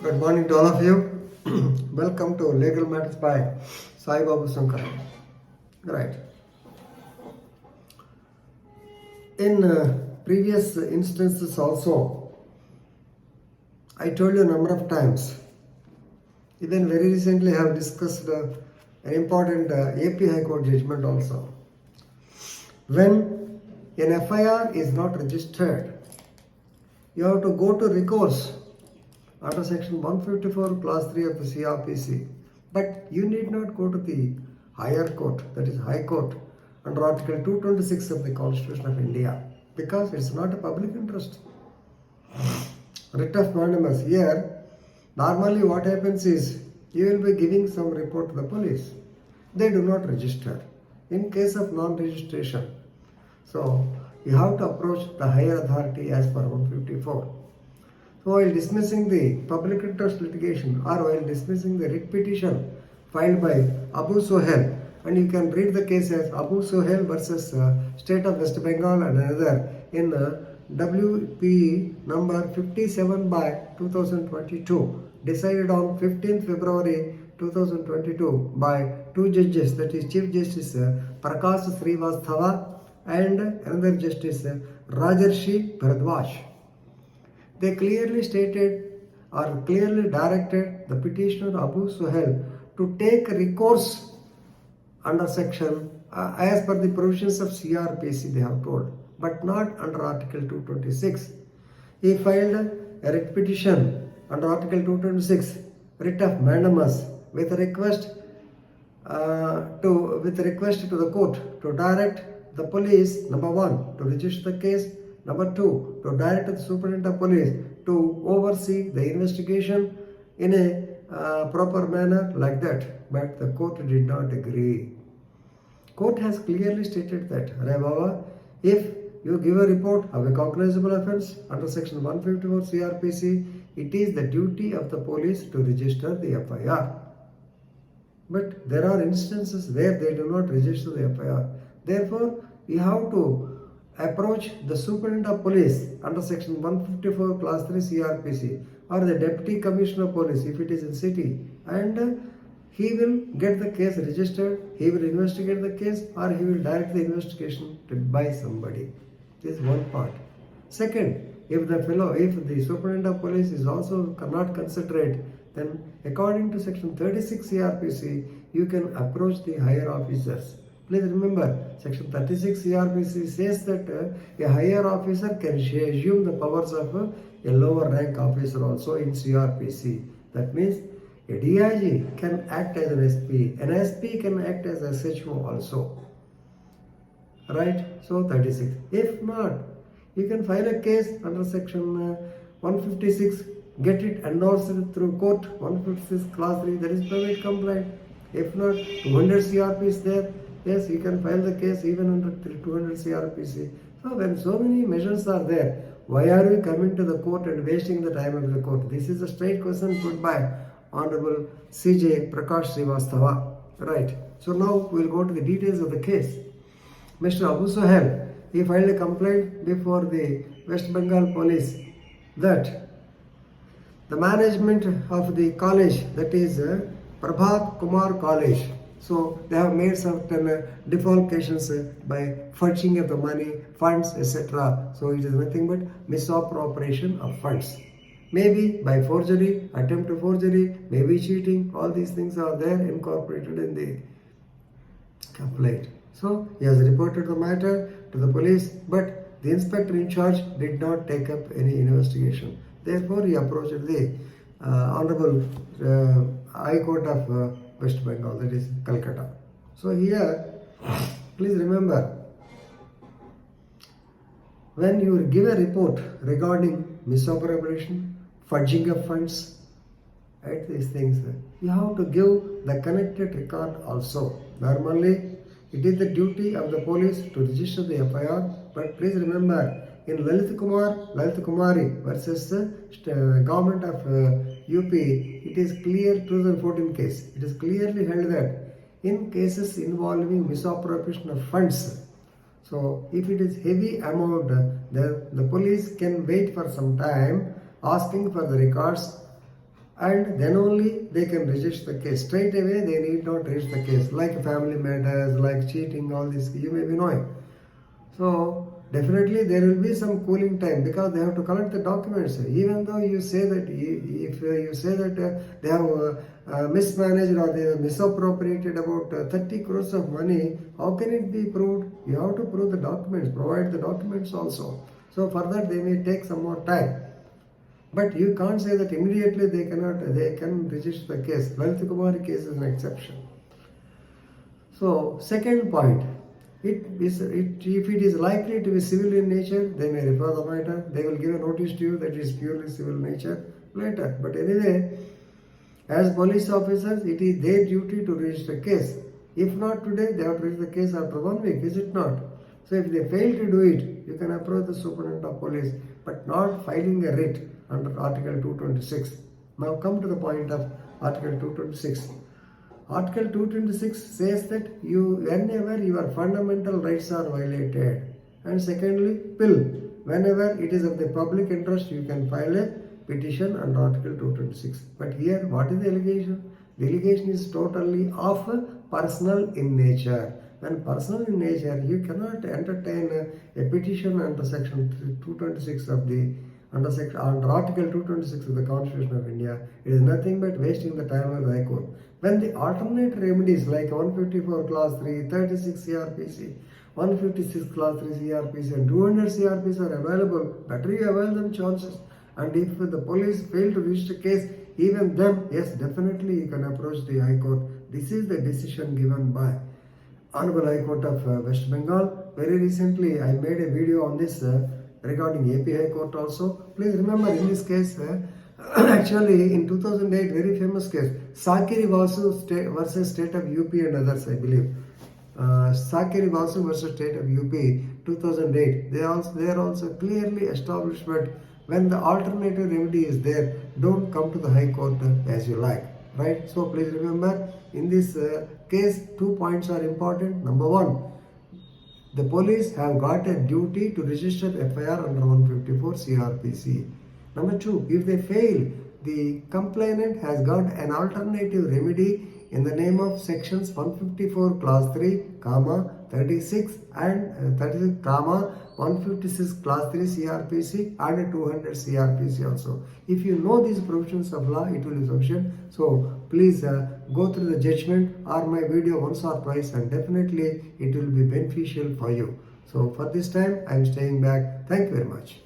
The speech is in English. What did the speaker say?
Good morning to all of you. Welcome to Legal Matters by Sai Babu Shankar. Right. In previous instances also, I told you a number of times. Even very recently I have discussed an important AP High Court judgment also. When an FIR is not registered, you have to go to recourse under section 154 clause 3 of the CRPC. But you need not go to the higher court, that is High Court, under article 226 of the Constitution of India, because it's not a public interest. Writ of mandamus. Here, normally what happens is, you will be giving some report to the police. They do not register. In case of non-registration, so you have to approach the higher authority as per 154. So while dismissing the public interest litigation or while dismissing the writ petition filed by Abu Sohle, and you can read the case as Abu Sohle versus State of West Bengal and another in WP number 57 by 2022, decided on 15th February 2022 by two judges, that is Chief Justice Prakash Srivastava and another Justice Rajarshi Bharadwaj. They clearly stated or clearly directed the petitioner Abu Sohle to take recourse under section as per the provisions of CRPC, they have told, but not under Article 226. He filed a writ petition under Article 226, writ of mandamus, with a request to the court to direct the police, number one, to register the case, number two, to direct the superintendent of police to oversee the investigation in a proper manner like that. But the court did not agree. Court has clearly stated that, Ray Baba, if you give a report of a cognizable offence under section 154 CRPC, it is the duty of the police to register the FIR. But there are instances where they do not register the FIR. Therefore, we have to approach the superintendent of police under section 154 clause 3 CRPC or the deputy commissioner of police if it is in city, and he will get the case registered, he will investigate the case, or he will direct the investigation by somebody. This is one part. Second, if the superintendent of police is also not considerate, then according to section 36 CRPC, you can approach the higher officers. Please remember, section 36 CRPC says that a higher officer can assume the powers of a lower rank officer also in CRPC. That means a DIG can act as an SP. An SP can act as a SHO also. Right? So 36. If not, you can file a case under section 156, get it endorsed through court, 156 clause 3, that is private complaint. If not, 200 CRP is there. Yes, you can file the case even under 200 CRPC. So when so many measures are there, why are we coming to the court and wasting the time of the court? This is a straight question put by Honorable CJ Prakash Srivastava. Right. So now we will go to the details of the case. Mr. Abu Sohle, he filed a complaint before the West Bengal police that the management of the college, that is Prabhat Kumar College, so they have made certain defalcations by fudging of the money, funds, etc. So it is nothing but misappropriation of funds. Maybe by forgery, attempt to forgery, maybe cheating, all these things are there incorporated in the complaint. So he has reported the matter to the police, but the inspector in charge did not take up any investigation. Therefore, he approached the Honorable High Court of West Bengal, that is Calcutta. So here, please remember, when you give a report regarding misappropriation, fudging of funds, right, these things, you have to give the connected record also. Normally, it is the duty of the police to register the FIR, but please remember, in Lalit Kumari versus government of UP, it is clear, 2014 case, it is clearly held that in cases involving misappropriation of funds, so if it is heavy amount, then the police can wait for some time asking for the records and then only they can register the case. Straight away they need not register the case, like family matters, like cheating, all this you may be knowing. So definitely there will be some cooling time because they have to collect the documents. Even though you say that if you say that they have mismanaged or they have misappropriated about 30 crores of money, how can it be proved? You have to prove the documents, provide the documents also. So for that they may take some more time. But you can't say that immediately they can register the case. Lalitha Kumari case is an exception. So second point, if it is likely to be civil in nature, they may refer the matter. They will give a notice to you that it is purely civil nature later. But anyway, as police officers, it is their duty to register the case. If not today, they have to register the case after 1 week, is it not? So if they fail to do it, you can approach the superintendent of police, but not filing a writ under Article 226. Now come to the point of Article 226. Article 226 says that whenever your fundamental rights are violated, and secondly, whenever it is of the public interest, you can file a petition under Article 226. But here, what is the allegation? The allegation is totally of personal in nature. When personal in nature, you cannot entertain a petition under Section 226 of the under Article 226 of the Constitution of India. It is nothing but wasting the time of the High Court. When the alternate remedies like 154 Clause 3, 36 CRPC, 156 Clause 3 CRPC and 200 CRPC are available, better you avail them chances. And if the police fail to register a case, even then, yes, definitely you can approach the High Court. This is the decision given by Honorable High Court of West Bengal. Very recently, I made a video on this regarding AP High Court also. Please remember in this case, actually in 2008, very famous case, Sakiri Vasu versus State of UP and others, I believe. Sakiri Vasu versus State of UP 2008. They are also clearly established that when the alternative remedy is there, don't come to the High Court as you like. Right? So please remember, in this case, 2 points are important. Number one, the police have got a duty to register FIR under 154 CRPC. Number two, if they fail, the complainant has got an alternative remedy in the name of sections 154 clause 3, 36 and 36, 156 clause 3 CRPC and 200 CRPC also. If you know these provisions of law, it will be sufficient. So please go through the judgment or my video once or twice, and definitely it will be beneficial for you. So for this time, I am staying back. Thank you very much.